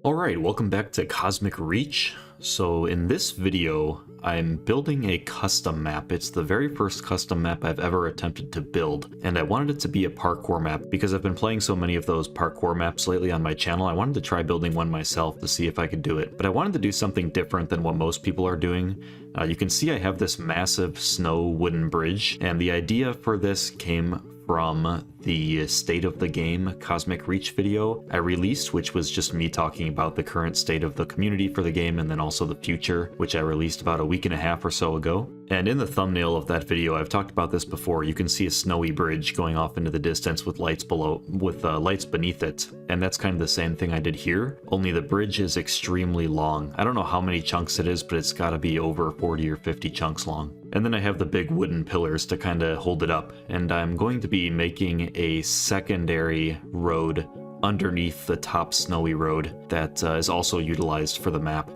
Alright, welcome back to Cosmic Reach. So in this video, I'm building a custom map. It's the very first custom map I've ever attempted to build, and I wanted it to be a parkour map because I've been playing so many of those parkour maps lately on my channel. I wanted to try building one myself to see if I could do it, but I wanted to do something different than what most people are doing. You can see I have this massive snow wooden bridge, and the idea for this came from the State of the Game Cosmic Reach video I released, which was just me talking about the current state of the community for the game and then also the future, which I released about a week and a half or so ago. And in the thumbnail of that video, I've talked about this before, you can see a snowy bridge going off into the distance with lights below, with lights beneath it. And that's kind of the same thing I did here, only the bridge is extremely long. I don't know how many chunks it is, but it's gotta be over 40 or 50 chunks long. And then I have the big wooden pillars to kind of hold it up, and I'm going to be making a secondary road underneath the top snowy road that is also utilized for the map.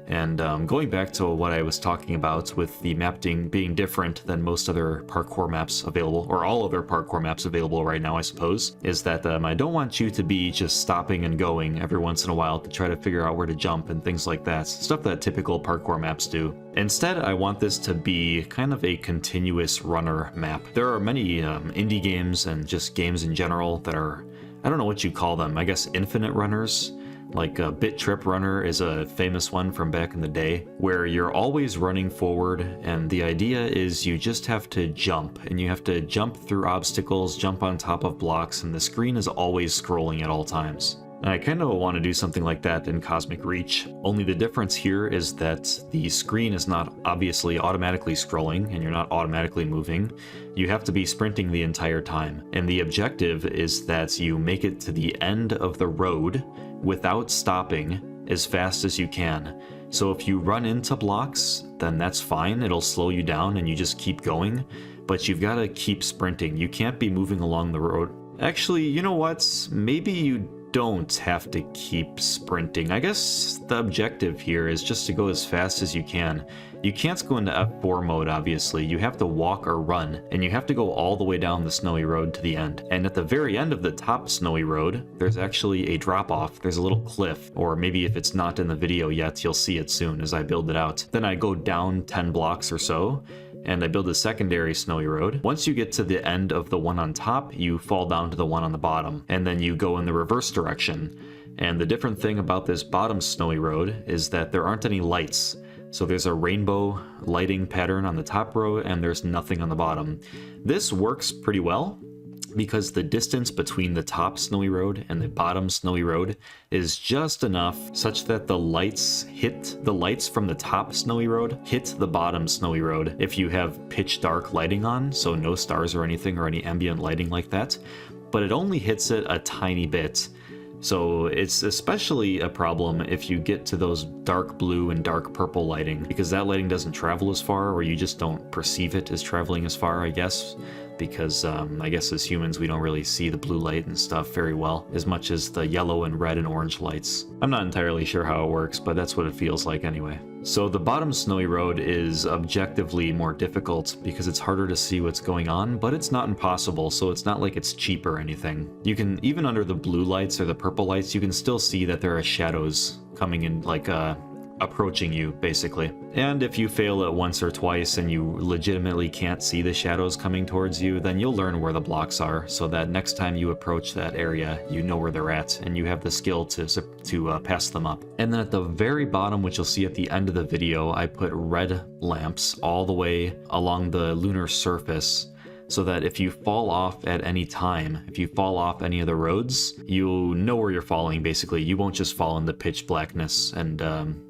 And going back to what I was talking about with the map being different than most other parkour maps available, or all other parkour maps available right now, I suppose, is that I don't want you to be just stopping and going every once in a while to try to figure out where to jump and things like that. Stuff that typical parkour maps do. Instead, I want this to be kind of a continuous runner map. There are many indie games and just games in general that are, I don't know what you call them, I guess infinite runners. Like Bit Trip Runner is a famous one from back in the day, where you're always running forward, and the idea is you just have to jump, and you have to jump through obstacles, jump on top of blocks, and the screen is always scrolling at all times. And I kind of want to do something like that in Cosmic Reach, only the difference here is that the screen is not obviously automatically scrolling, and you're not automatically moving. You have to be sprinting the entire time, and the objective is that you make it to the end of the road without stopping as fast as you can. So if you run into blocks, then that's fine, it'll slow you down and you just keep going, but you've got to keep sprinting. You can't be moving along the road. Actually, you know what? Maybe you don't have to keep sprinting. I guess the objective here is just to go as fast as you can. You can't go into F4 mode, obviously. You have to walk or run, and you have to go all the way down the snowy road to the end. And at the very end of the top snowy road, there's actually a drop-off. There's a little cliff, or maybe if it's not in the video yet, you'll see it soon as I build it out. Then I go down 10 blocks or so, and I build a secondary snowy road. Once you get to the end of the one on top, you fall down to the one on the bottom, and then you go in the reverse direction. And the different thing about this bottom snowy road is that there aren't any lights. So there's a rainbow lighting pattern on the top row, and there's nothing on the bottom. This works pretty well, because the distance between the top snowy road and the bottom snowy road is just enough such that the lights from the top snowy road hit the bottom snowy road if you have pitch dark lighting on, so no stars or anything or any ambient lighting like that, but it only hits it a tiny bit. So it's especially a problem if you get to those dark blue and dark purple lighting, because that lighting doesn't travel as far, or you just don't perceive it as traveling as far, I guess. Because I guess as humans we don't really see the blue light and stuff very well, as much as the yellow and red and orange lights. I'm not entirely sure how it works, but that's what it feels like anyway. So the bottom snowy road is objectively more difficult because it's harder to see what's going on, but it's not impossible, so it's not like it's cheap or anything. You can, even under the blue lights or the purple lights, you can still see that there are shadows coming in, like approaching you, basically. And if you fail it once or twice and you legitimately can't see the shadows coming towards you, then you'll learn where the blocks are, so that next time you approach that area, you know where they're at, and you have the skill to pass them up. And then at the very bottom, which you'll see at the end of the video, I put red lamps all the way along the lunar surface, so that if you fall off at any time, if you fall off any of the roads, you know where you're falling, basically. You won't just fall into pitch blackness, and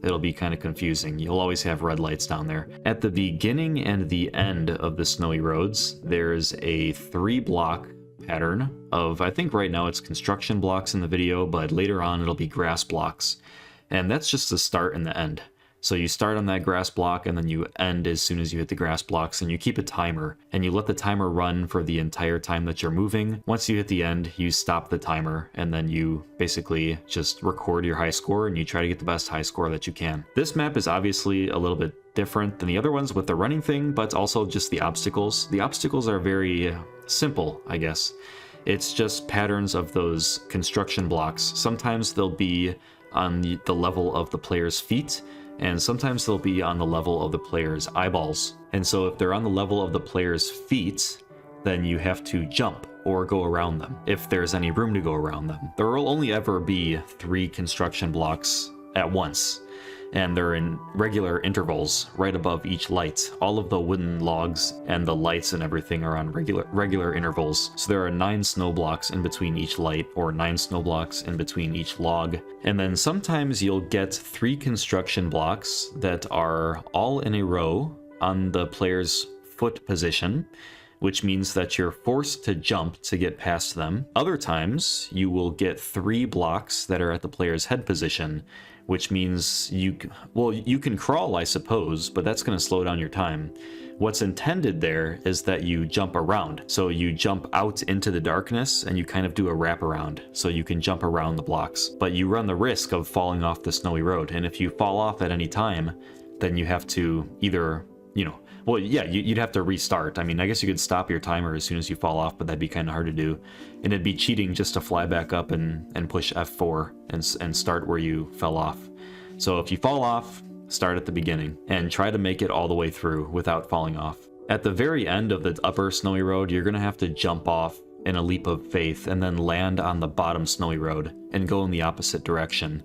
it'll be kind of confusing. You'll always have red lights down there. At the beginning and the end of the snowy roads, there's a 3-block pattern of, I think right now it's construction blocks in the video, but later on it'll be grass blocks. And that's just the start and the end. So you start on that grass block and then you end as soon as you hit the grass blocks, and you keep a timer and you let the timer run for the entire time that you're moving. Once you hit the end, you stop the timer and then you basically just record your high score and you try to get the best high score that you can. This map is obviously a little bit different than the other ones with the running thing, but also just the obstacles. The obstacles are very simple, I guess. It's just patterns of those construction blocks. Sometimes they'll be on the level of the player's feet, and sometimes they'll be on the level of the player's eyeballs. And so if they're on the level of the player's feet, then you have to jump or go around them, if there's any room to go around them. There will only ever be 3 construction blocks at once, and they're in regular intervals right above each light. All of the wooden logs and the lights and everything are on regular intervals. So there are 9 snow blocks in between each light, or 9 snow blocks in between each log. And then sometimes you'll get 3 construction blocks that are all in a row on the player's foot position, which means that you're forced to jump to get past them. Other times, you will get 3 blocks that are at the player's head position, which means you can crawl, I suppose, but that's going to slow down your time. What's intended there is that you jump around. So you jump out into the darkness and you kind of do a wraparound. So you can jump around the blocks, but you run the risk of falling off the snowy road. And if you fall off at any time, then you have to either, well, yeah, you'd have to restart. I mean, I guess you could stop your timer as soon as you fall off, but that'd be kind of hard to do. And it'd be cheating just to fly back up and push F4 and start where you fell off. So if you fall off, start at the beginning and try to make it all the way through without falling off. At the very end of the upper snowy road, you're going to have to jump off in a leap of faith and then land on the bottom snowy road and go in the opposite direction.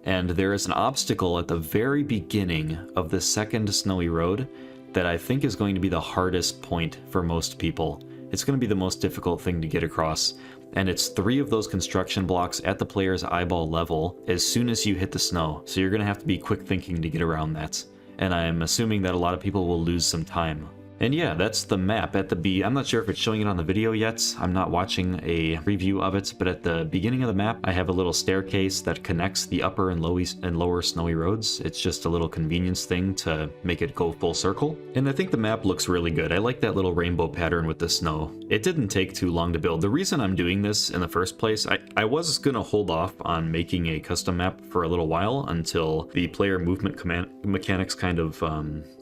And there is an obstacle at the very beginning of the second snowy road that I think is going to be the hardest point for most people. It's going to be the most difficult thing to get across, and it's 3 of those construction blocks at the player's eyeball level as soon as you hit the snow. So you're going to have to be quick thinking to get around that, and I'm assuming that a lot of people will lose some time. And yeah, that's the map at the I'm not sure if it's showing it on the video yet. I'm not watching a review of it, but at the beginning of the map, I have a little staircase that connects the upper and lower snowy roads. It's just a little convenience thing to make it go full circle. And I think the map looks really good. I like that little rainbow pattern with the snow. It didn't take too long to build. The reason I'm doing this in the first place, I was going to hold off on making a custom map for a little while until the player movement mechanics kind of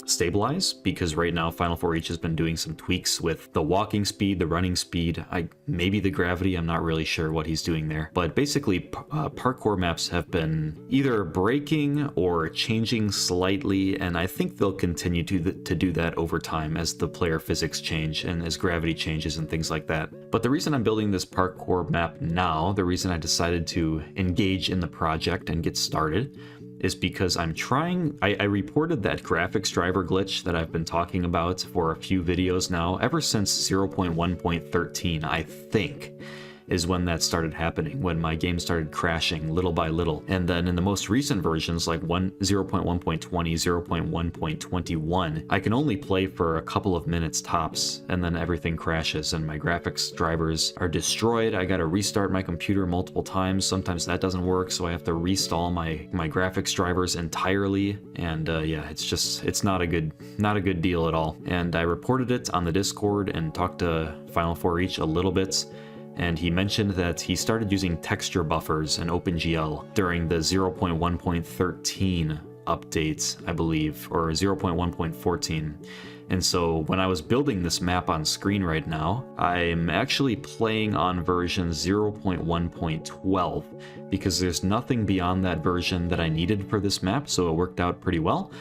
stabilize, because right now Final 4H has been doing some tweaks with the walking speed, the running speed, maybe the gravity. I'm not really sure what he's doing there, but basically parkour maps have been either breaking or changing slightly, and I think they'll continue to do that over time as the player physics change and as gravity changes and things like that. But the reason I'm building this parkour map now, the reason I decided to engage in the project and get started, is because I'm trying. I reported that graphics driver glitch that I've been talking about for a few videos now, ever since 0.1.13, I think, is when that started happening, when my game started crashing little by little. And then in the most recent versions, like 0.1.20, 0.1.21, I can only play for a couple of minutes tops, and then everything crashes and my graphics drivers are destroyed. I gotta restart my computer multiple times. Sometimes that doesn't work, so I have to reinstall my graphics drivers entirely. And yeah, it's not a good deal at all. And I reported it on the Discord and talked to Final 4H a little bit, and he mentioned that he started using texture buffers and OpenGL during the 0.1.13 update, I believe, or 0.1.14. And so when I was building this map on screen right now, I'm actually playing on version 0.1.12 because there's nothing beyond that version that I needed for this map, so it worked out pretty well.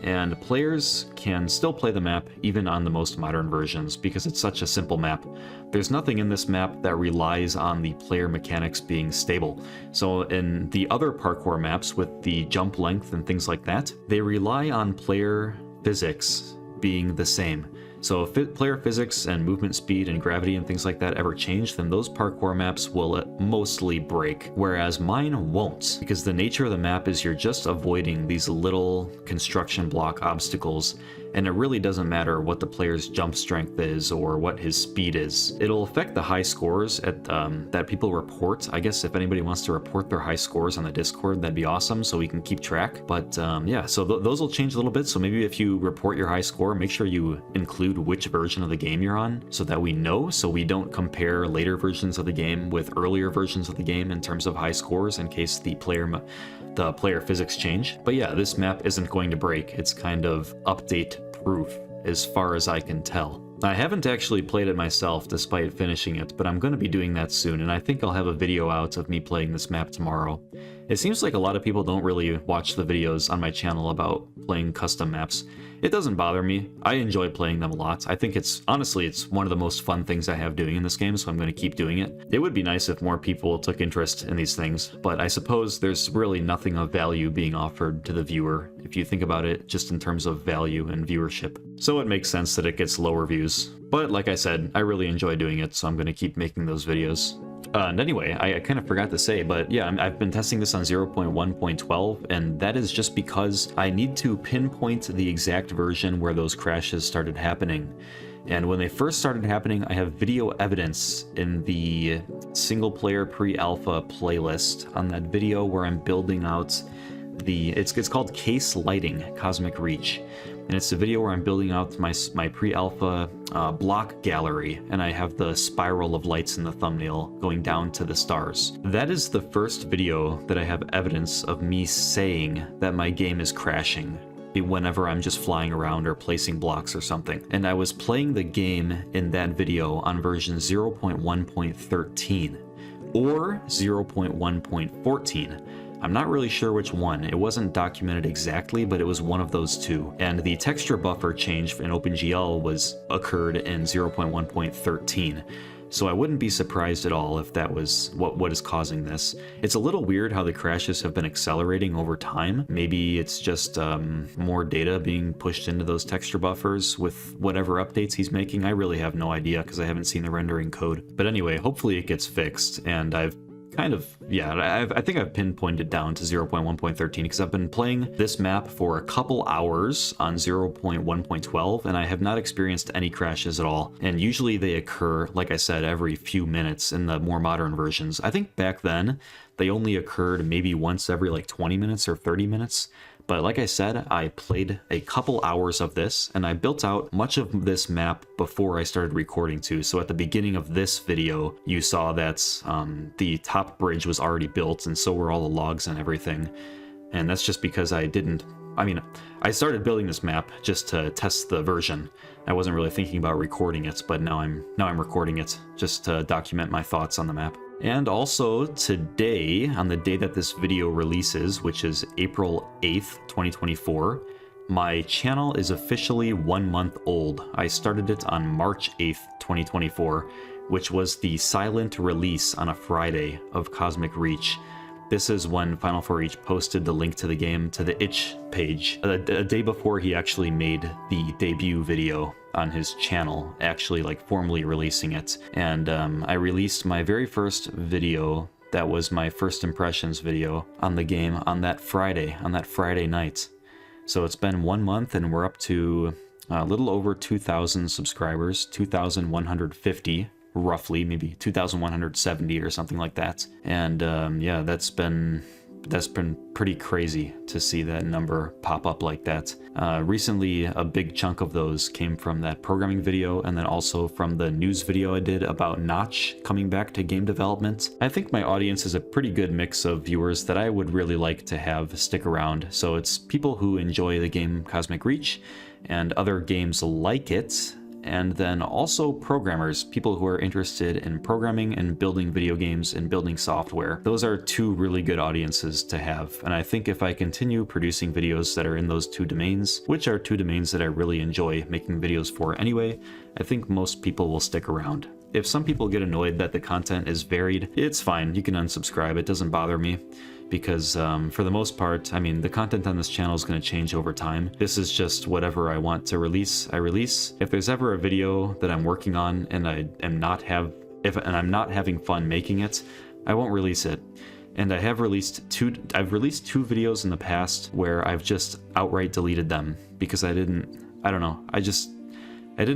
And players can still play the map even on the most modern versions because it's such a simple map. There's nothing in this map that relies on the player mechanics being stable. So in the other parkour maps with the jump length and things like that, they rely on player physics being the same. So if player physics and movement speed and gravity and things like that ever change, then those parkour maps will mostly break, whereas mine won't, because the nature of the map is you're just avoiding these little construction block obstacles, and it really doesn't matter what the player's jump strength is or what his speed is. It'll affect the high scores that people report. I guess if anybody wants to report their high scores on the Discord, that'd be awesome, so we can keep track. But yeah, so those will change a little bit. So maybe if you report your high score, make sure you include which version of the game you're on so that we know, so we don't compare later versions of the game with earlier versions of the game in terms of high scores in case the player physics change. But yeah, this map isn't going to break. It's kind of update proof as far as I can tell. I haven't actually played it myself despite finishing it, but I'm going to be doing that soon, and I think I'll have a video out of me playing this map tomorrow. It seems like a lot of people don't really watch the videos on my channel about playing custom maps. It doesn't bother me. I enjoy playing them a lot. I think honestly, it's one of the most fun things I have doing in this game, so I'm going to keep doing it. It would be nice if more people took interest in these things, but I suppose there's really nothing of value being offered to the viewer, if you think about it just in terms of value and viewership. So it makes sense that it gets lower views. But like I said, I really enjoy doing it, so I'm going to keep making those videos. And anyway, I kind of forgot to say, but yeah, I've been testing this on 0.1.12, and that is just because I need to pinpoint the exact version where those crashes started happening. And when they first started happening, I have video evidence in the single-player pre-alpha playlist on that video where I'm building out it's called Case Lighting Cosmic Reach. And it's a video where I'm building out my pre-alpha block gallery, and I have the spiral of lights in the thumbnail going down to the stars. That is the first video that I have evidence of me saying that my game is crashing whenever I'm just flying around or placing blocks or something. And I was playing the game in that video on version 0.1.13 or 0.1.14. I'm not really sure which one. It wasn't documented exactly, but it was one of those two. And the texture buffer change in OpenGL occurred in 0.1.13. So I wouldn't be surprised at all if that was what is causing this. It's a little weird how the crashes have been accelerating over time. Maybe it's just more data being pushed into those texture buffers with whatever updates he's making. I really have no idea because I haven't seen the rendering code. But anyway, hopefully it gets fixed, and I think I've pinpointed down to 0.1.13 because I've been playing this map for a couple hours on 0.1.12, and I have not experienced any crashes at all. And usually they occur, like I said, every few minutes in the more modern versions. I think back then they only occurred maybe once every like 20 minutes or 30 minutes. But like I said, I played a couple hours of this, and I built out much of this map before I started recording too. So at the beginning of this video, you saw that the top bridge was already built, and so were all the logs and everything. And that's just because I started building this map just to test the version. I wasn't really thinking about recording it, but now I'm recording it just to document my thoughts on the map. And also today, on the day that this video releases, which is April 8th, 2024, my channel is officially 1 month old. I started it on March 8th, 2024, which was the silent release on a Friday of Cosmic Reach. This is when Final 4H posted the link to the game to the itch page a day before he actually made the debut video on his channel, actually like formally releasing it. And I released my very first video that was my first impressions video on the game on that Friday night. So it's been 1 month, and we're up to a little over 2,000 subscribers, 2,150 roughly, maybe 2,170 or something like that. And yeah, that's been pretty crazy to see that number pop up like that. Recently, a big chunk of those came from that programming video, and then also from the news video I did about Notch coming back to game development. I think my audience is a pretty good mix of viewers that I would really like to have stick around. So it's people who enjoy the game Cosmic Reach and other games like it, and then also programmers, people who are interested in programming and building video games and building software. Those are two really good audiences to have, and I think if I continue producing videos that are in those two domains, which are two domains that I really enjoy making videos for anyway, I think most people will stick around. If some people get annoyed that the content is varied, it's fine, you can unsubscribe, it doesn't bother me. Because for the most part, I mean, the content on this channel is going to change over time. This is just whatever I want to release, I release. If there's ever a video that I'm working on and I'm not having fun making it, I won't release it. And I've released two videos in the past where I've just outright deleted them because I didn't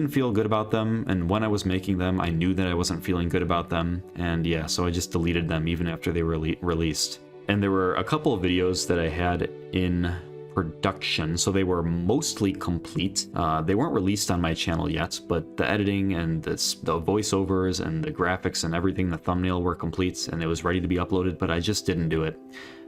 feel good about them, and when I was making them, I knew that I wasn't feeling good about them, and yeah, so I just deleted them even after they were released. And there were a couple of videos that I had in production, so they were mostly complete. They weren't released on my channel yet, but the editing and the voiceovers and the graphics and everything, the thumbnail were complete, and it was ready to be uploaded, but I just didn't do it.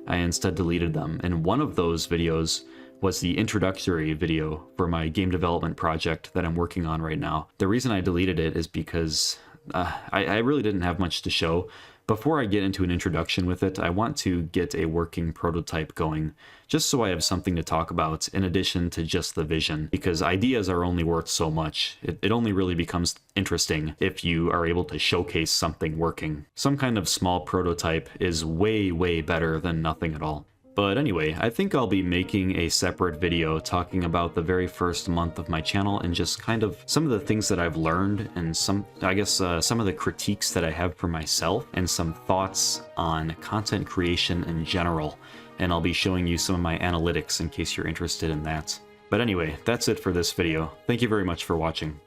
I instead deleted them, and one of those videos was the introductory video for my game development project that I'm working on right now. The reason I deleted it is because I really didn't have much to show. before I get into an introduction with it, I want to get a working prototype going, just so I have something to talk about in addition to just the vision, because ideas are only worth so much. It only really becomes interesting if you are able to showcase something working. Some kind of small prototype is way, way better than nothing at all. But anyway, I think I'll be making a separate video talking about the very first month of my channel and just kind of some of the things that I've learned and some of the critiques that I have for myself and some thoughts on content creation in general. And I'll be showing you some of my analytics in case you're interested in that. But anyway, that's it for this video. Thank you very much for watching.